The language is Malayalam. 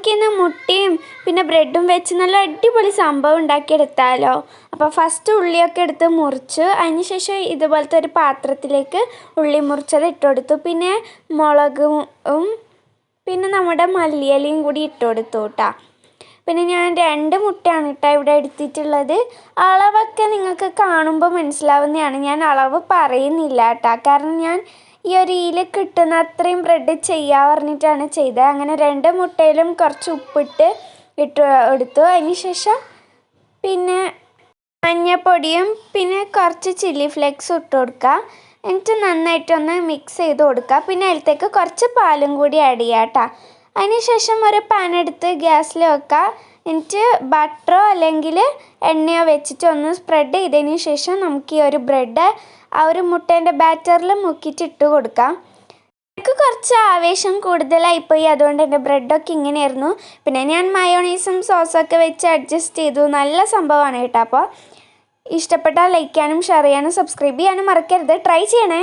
നമുക്കിന്ന് മുട്ടയും പിന്നെ ബ്രെഡും വെച്ച് നല്ല അടിപൊളി സംഭവം ഉണ്ടാക്കിയെടുത്താലോ. അപ്പോൾ ഫസ്റ്റ് ഉള്ളിയൊക്കെ എടുത്ത് മുറിച്ച് അതിന് ശേഷം ഇതുപോലത്തെ ഒരു പാത്രത്തിലേക്ക് ഉള്ളി മുറിച്ചത് ഇട്ട് കൊടുത്തു. പിന്നെ മുളകും പിന്നെ നമ്മുടെ മല്ലിയിലയും കൂടി ഇട്ട് കൊടുത്തു കേട്ടോ. പിന്നെ ഞാൻ 2 മുട്ടയാണ് കേട്ടോ ഇവിടെ എടുത്തിട്ടുള്ളത്. അളവൊക്കെ നിങ്ങൾക്ക് കാണുമ്പോൾ മനസ്സിലാവുന്നതാണ്. ഞാൻ അളവ് പറയുന്നില്ല കേട്ടോ, കാരണം ഞാൻ ഈ ഒരു ഇതിൽ കിട്ടുന്ന അത്രയും ബ്രെഡ് ചെയ്യാൻ പറഞ്ഞിട്ടാണ് ചെയ്തത്. അങ്ങനെ 2 മുട്ടയിലും കുറച്ച് ഉപ്പിട്ട് ഇട്ട് എടുത്തു. അതിന് ശേഷം പിന്നെ മഞ്ഞൾപ്പൊടിയും പിന്നെ കുറച്ച് ചില്ലി ഫ്ലേക്സും ഇട്ട് കൊടുക്കുക. എന്നിട്ട് നന്നായിട്ടൊന്ന് മിക്സ് ചെയ്ത് കൊടുക്കുക. പിന്നെ അതിലത്തേക്ക് കുറച്ച് പാലും കൂടി ആഡ് ചെയ്യുക കേട്ടോ. അതിന് ശേഷം ഒരു പാൻ എടുത്ത് ഗ്യാസിൽ വെക്കുക. എന്നിട്ട് ബട്ടറോ അല്ലെങ്കിൽ എണ്ണയോ വെച്ചിട്ട് ഒന്ന് സ്പ്രെഡ് ചെയ്തതിന് ശേഷം നമുക്ക് ഈ ഒരു ബ്രെഡ് ആ ഒരു മുട്ടേൻ്റെ ബാറ്ററിൽ മുക്കിയിട്ട് ഇട്ട് കൊടുക്കാം. എനിക്ക് കുറച്ച് ആവേശം കൂടുതലായിപ്പോയി, അതുകൊണ്ട് എൻ്റെ ബ്രെഡൊക്കെ ഇങ്ങനെയായിരുന്നു. പിന്നെ ഞാൻ മയോണൈസും സോസൊക്കെ വെച്ച് അഡ്ജസ്റ്റ് ചെയ്തു. നല്ല സംഭവമാണ് കേട്ടോ. അപ്പോൾ ഇഷ്ടപ്പെട്ടാൽ ലൈക്ക് ചെയ്യാനും ഷെയർ ചെയ്യാനും സബ്സ്ക്രൈബ് ചെയ്യാനും മറക്കരുത്. ട്രൈ ചെയ്യണേ.